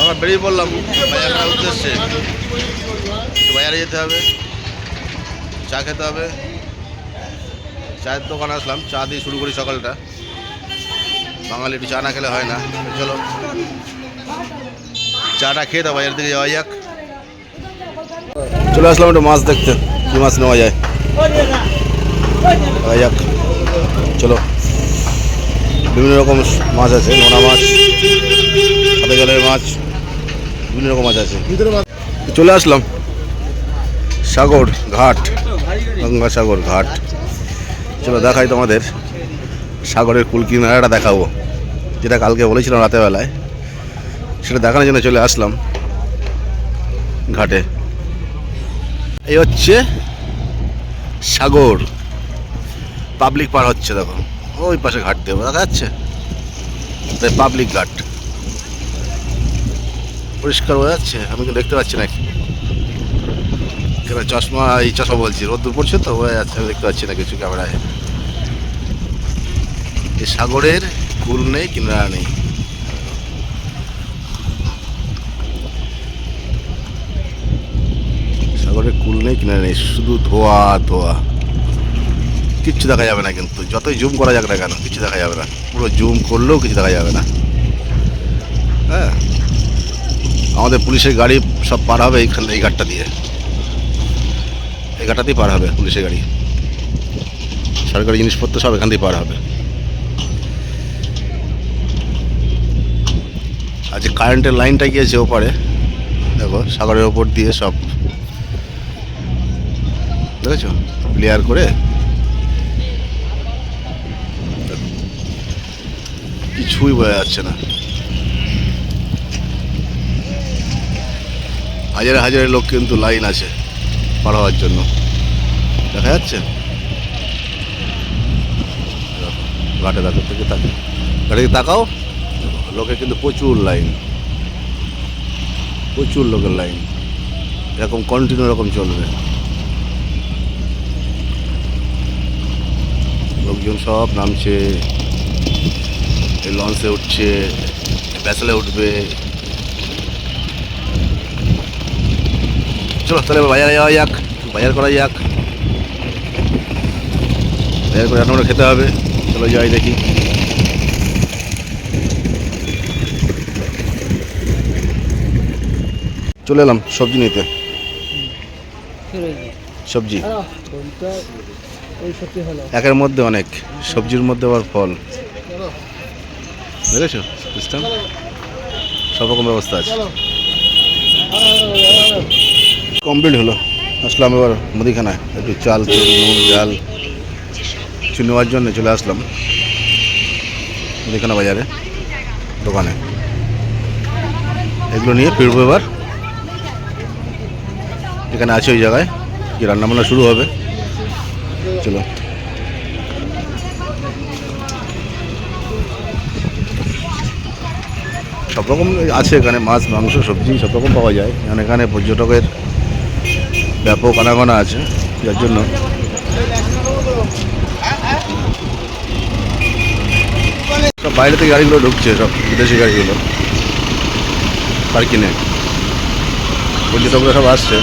আমরা বেরিয়ে পড়লাম বাজারের উদ্দেশ্যে। বাজারে যেতে হবে, চা খেতে হবে। চায়ের দোকানে আসলাম, চা দিয়ে শুরু করি সকালটা। বাঙালি একটু চা না খেলে হয় না। চলো চাটা খেয়ে দাও, বাজার দিকে যাওয়া যাক। চলে আসলাম একটু মাছ দেখতে, কী মাছ নেওয়া যায় যাক। চলো, বিভিন্ন রকম মাছ আছে, নোনা মাছ, সাদা জলের মাছ, বিভিন্ন রকম মাছ আছে। চলে আসলাম সাগর ঘাট, গঙ্গাসাগর ঘাট। চলো দেখাই তোমাদের সাগরের কুল কিনারাটা দেখাবো, যেটা কালকে বলেছিলাম রাতেরবেলায়, সেটা দেখানোর জন্য চলে আসলাম ঘাটে। এই হচ্ছে সাগর, পাবলিক পার হচ্ছে, দেখো ওই পাশে ঘাট দেবো, দেখা যাচ্ছে তাই পাবলিক ঘাট। পরিষ্কার বোঝা যাচ্ছে, আমি তো দেখতে পাচ্ছি না। চশমা, এই চশমা বলছি, রোদ্দুর পড়ছে তো বোঝা যাচ্ছে, আমি দেখতে পাচ্ছি না কিছু ক্যামেরায়। এই সাগরের কুল নেই, কিনারা নেই। সাগরের কুল নেই, কিনারা নেই, শুধু ধোয়া ধোয়া, কিচ্ছু দেখা যাবে না। কিন্তু যতই জুম করা যাক না কেন, কিছু দেখা যাবে না। পুরো জুম করলেও কিছু দেখা যাবে না। হ্যাঁ, আমাদের পুলিশের গাড়ি সব পার হবে এইখান, এই ঘাটটা দিয়ে, এই ঘাটটাতেই পার হবে পুলিশের গাড়ি। সরকারি জিনিসপত্র সব এখান দিয়ে পার হবে। আর যে কারেন্টের লাইনটা গিয়েছে ওপারে, দেখো সাগরের ওপর দিয়ে সব, দেখেছো ক্লিয়ার করে, কিছুই বোঝা যাচ্ছে না। হাজারে হাজারে লোক কিন্তু লাইন আছে পার হওয়ার জন্য, দেখা যাচ্ছে। ঘাটে দেখো, থেকে তাকাও, ঘাটে তাকাও, লোকের কিন্তু প্রচুর লাইন, প্রচুর লোকের লাইন, এরকম কন্টিনিউ এরকম চলবে। লোকজন সব নামছে, এই লঞ্চে উঠছে, ভেসেলে উঠবে। চলো তাহলে বাজারে যাওয়া যাক, বাজার করা যাক, বাজার করে রান্না খেতে হবে। চলো যাই দেখি। চলে এলাম সবজি নিতে, সবজি একের মধ্যে অনেক, সবজির মধ্যে আবার ফল, দেখেছো সিস্টেম, সব রকম ব্যবস্থা আছে। কমপ্লিট হলো, আসলাম এবার মুদিখানায়, একটু চাল, তেল, নুন, ডাল কিছু নেওয়ার জন্য চলে আসলাম মুদিখানা বাজারে দোকানে। এগুলো নিয়ে ফিরবো এবার, এখানে আছে ওই জায়গায় কি রান্নাবান্না শুরু হবে। চলো সব রকম আছে এখানে, মাছ, মাংস, সবজি সব রকম পাওয়া যায়। কারণ এখানে পর্যটকের ব্যাপক আনাগোনা আছে, যার জন্য সব বাইরে থেকে গাড়িগুলো ঢুকছে, সব বিদেশি গাড়িগুলো পার্কিংয়ে, পর্যটকরা সব আসছে।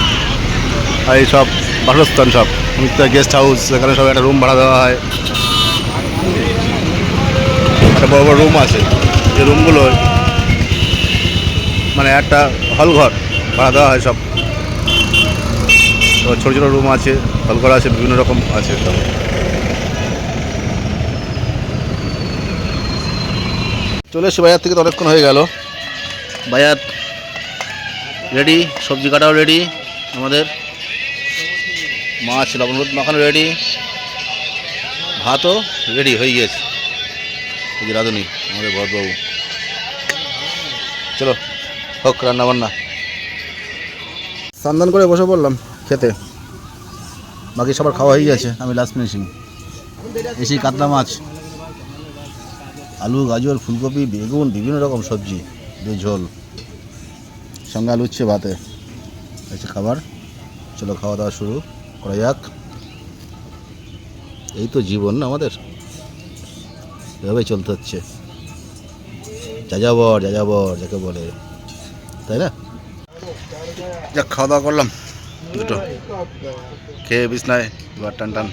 আর এই সব বাসস্থান, সব গেস্ট হাউস, এখানে সব একটা রুম ভাড়া দেওয়া হয়, একটা বড় বড় রুম আছে, যে রুমগুলো মানে একটা হল ঘর ভাড়া দেওয়া হয় সব। তো ছোটো ছোটো রুম আছে, হল ঘর আছে, বিভিন্ন রকম আছে সব। চলে এসে বাজার থেকে তো অনেকক্ষণ হয়ে গেল, বাজার রেডি, সবজি কাটাও রেডি, আমাদের মাছ লবণ হলুদ মাখানো রেডি, ভাতও রেডি হয়ে গিয়েছে। এই যে রাঁধুনি আমাদের ভরতবাবু। চলো হোক রান্না বান্না। স্নান করে বসে পড়লাম খেতে, বাকি সবার খাওয়া হয়ে গেছে, আমি লাস্ট ফিনিশিং। এসেই কাতলা মাছ, আলু, গাজর, ফুলকপি, বেগুন, বিভিন্ন রকম সবজি দিয়ে ঝোল, সঙ্গে আলু উচ্ছে ভাতে আছে খাবার। চলো খাওয়া দাওয়া শুরু করা যাক। এই তো জীবন না আমাদের, এভাবেই চলতে হচ্ছে, যাযাবর যাযাবর যাকে বলে। তাই না? যাক, খাওয়া দাওয়া করলাম দুটো, খেয়ে বিছনায় এবার টান টান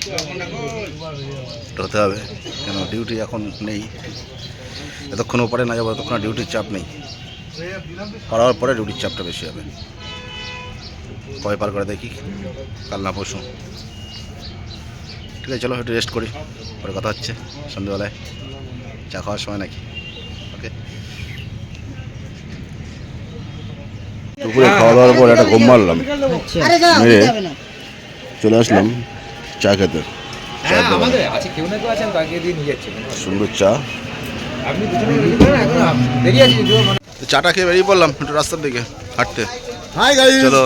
হতে হবে, কেন ডিউটি এখন নেই, এতক্ষণ ওপারে না যাবো ততক্ষণ ডিউটির চাপ নেই, পার হওয়ার পরে ডিউটির চাপটা বেশি হবে। কয় পার করে দেখি, কাল না পরশু। ঠিক আছে, চলো একটু রেস্ট করি, পরে কথা হচ্ছে সন্ধ্যেবেলায় চা খাওয়ার সময় নাকি। ওকে, দুপুরে খাওয়া দাওয়ার পর একটা ঘুম মারলাম, মেরে চলে আসলাম চা খেতে। সুন্দর চা, চাটা খেয়ে বেরিয়ে পড়লাম একটু রাস্তার দিকে হাঁটতে। চলো,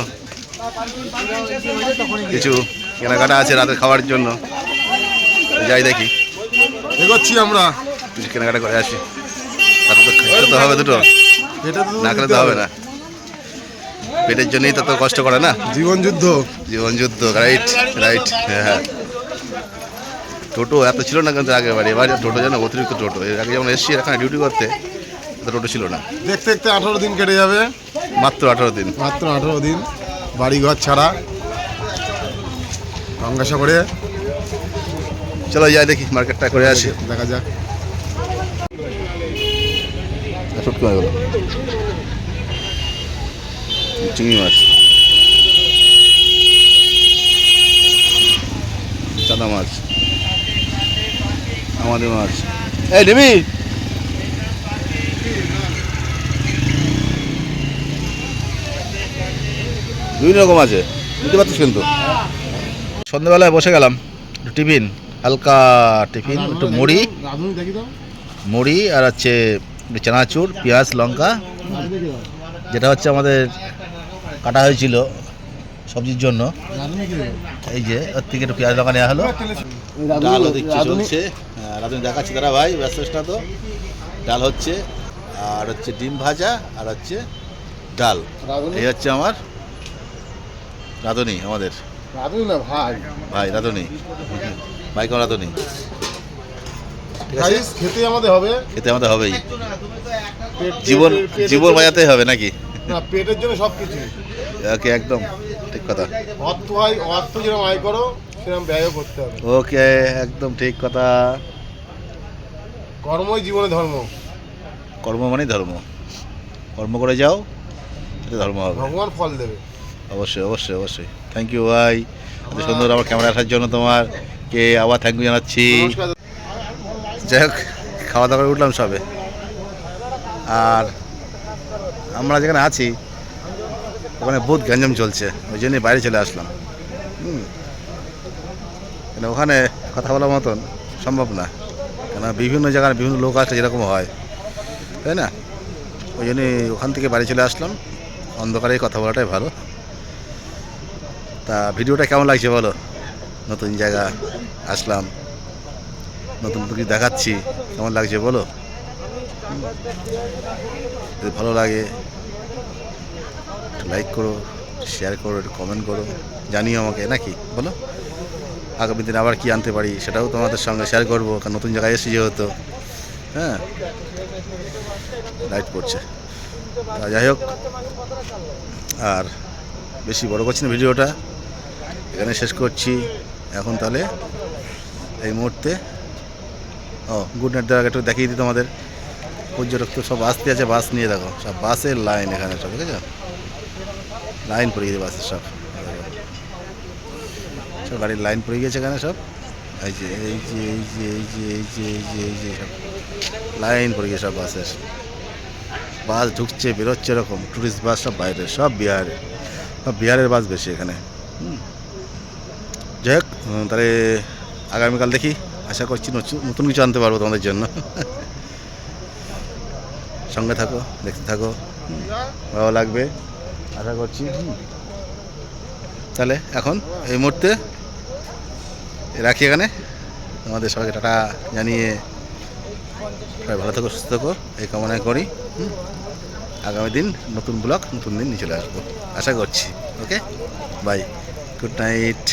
কিছু কেনাকাটা আছে রাতের খাওয়ার জন্য, যাই দেখি, এগোচ্ছি আমরা, কিছু কেনাকাটা করে আসি। রাতে তো খেতে তো হবে দুটো, না খেলে তো হবে না, পেটের জন্যই তো কষ্ট করে না, জীবন যুদ্ধ। রাইট রাইট, হ্যাঁ। টোটো এত ছিল না কিন্তু আগের বাড়ি, এবার টোটো যেন অতিরিক্ত টোটো। এর আগে যেমন এসছি এখানে ডিউটি করতে, টোটো ছিল না। দেখতে দেখতে 18 দিন কেটে যাবে, মাত্র 18 দিন, মাত্র 18 দিন বাড়ি ঘর ছাড়া গঙ্গাসাগরে। চলো যাই দেখি, মার্কেটটা করে আসি, দেখা যাক। শুটকি মাছ, চিংড়ি মাছ, চাঁদা মাছ, আমাদের মাছ। এই নেবি? বিভিন্ন রকম আছে, বুঝতে পারছিস কিন্তু। সন্ধ্যেবেলায় বসে গেলাম, একটু টিফিন, হালকা টিফিন, একটু মুড়ি আর হচ্ছে চানাচুর, পেঁয়াজ, লঙ্কা, যেটা হচ্ছে আমাদের কাটা হয়েছিল সবজির জন্য। এই যে ওর থেকে একটু পেঁয়াজ লঙ্কা নেওয়া হলো। ডাল চলছে, রাধুনি দেখাচ্ছি, দাদা ভাই ব্যস্ত তো। ডাল হচ্ছে, আর হচ্ছে ডিম ভাজা, আর হচ্ছে ডাল। এই হচ্ছে আমার রাধুনি, আমাদের ভাই রাধুনি, ভাই কেমন রাধুনি? খেতে আমাদের হবেই, জীবন বাজাতে হবে নাকি? পেটের জন্য সবকিছু। ওকে, একদম ঠিক কথা। অর্থ যেরকম আয় করো সেরকম ব্যয় করতে হবে। ওকে, একদম ঠিক কথা। কর্মই জীবনে ধর্ম, কর্ম মানে ধর্ম, কর্ম করে যাও, এটা ধর্ম হবে, ভগবান ফল দেবে। অবশ্যই অবশ্যই অবশ্যই। থ্যাংক ইউ ভাই, এত সুন্দর আমার ক্যামেরা আসার জন্য তোমাকে আবার থ্যাংক ইউ জানাচ্ছি। যাই হোক, খাওয়া দাওয়া করে উঠলাম সবে, আর আমরা যেখানে আছি ওখানে বহুত গ্যাঞ্জাম চলছে, ওই জন্যই বাইরে চলে আসলাম। কেন ওখানে কথা বলার মতন সম্ভব না, কেন বিভিন্ন জায়গার বিভিন্ন লোক আছে যেরকম হয়, তাই না? ওই জন্যই ওখান থেকে বাড়ি চলে আসলাম, অন্ধকারে কথা বলাটাই ভালো। তা ভিডিওটা কেমন লাগছে বলো? নতুন জায়গা আসলাম, নতুন নতুন কিছু দেখাচ্ছি, কেমন লাগছে বলো? যদি ভালো লাগে একটু লাইক করো, শেয়ার করো, একটু কমেন্ট করো, জানিও আমাকে, নাকি বলো? আগামী দিন আবার কি আনতে পারি সেটাও তোমাদের সঙ্গে শেয়ার করবো, কারণ নতুন জায়গায় এসেছি যেহেতু। হ্যাঁ, লাইট পড়ছে। তা যাই হোক, আর বেশি বড় করছি না ভিডিওটা, এখানে শেষ করছি এখন। তাহলে এই মুহূর্তে গুড নাইট দেওয়ার একটু দেখিয়ে দিই তোমাদের। পর্যটক তো সব আসতে আছে, বাস নিয়ে দেখো, সব বাসের লাইন এখানে সব, ঠিক আছে? লাইন পড়ে গেছে বাসের, সব সব গাড়ির লাইন পড়ে গেছে এখানে সব। এই যে এই যে এই যে এই যে এই যে এই যে এই যে সব লাইন পড়ে গেছে সব বাসের। বাস ঢুকছে বেরোচ্ছে, এরকম টুরিস্ট বাস সব বাইরে, সব বিহারে, সব বিহারের বাস বেশি এখানে। যাই হোক, তাহলে আগামীকাল দেখি, আশা করছি নতুন কিছু আনতে পারবো তোমাদের জন্য। সঙ্গে থাকো, দেখতে থাকো, ভালো লাগবে আশা করছি। তাহলে এখন এই মুহূর্তে রাখি এখানে, তোমাদের সবাইকে টাটা জানিয়ে সবাই ভালো থাকো, সুস্থ থাকো এই কামনা করি। আগামী দিন নতুন ব্লগ, নতুন দিন নিয়ে চলে আসবো আশা করছি। ওকে, বাই, গুড নাইট।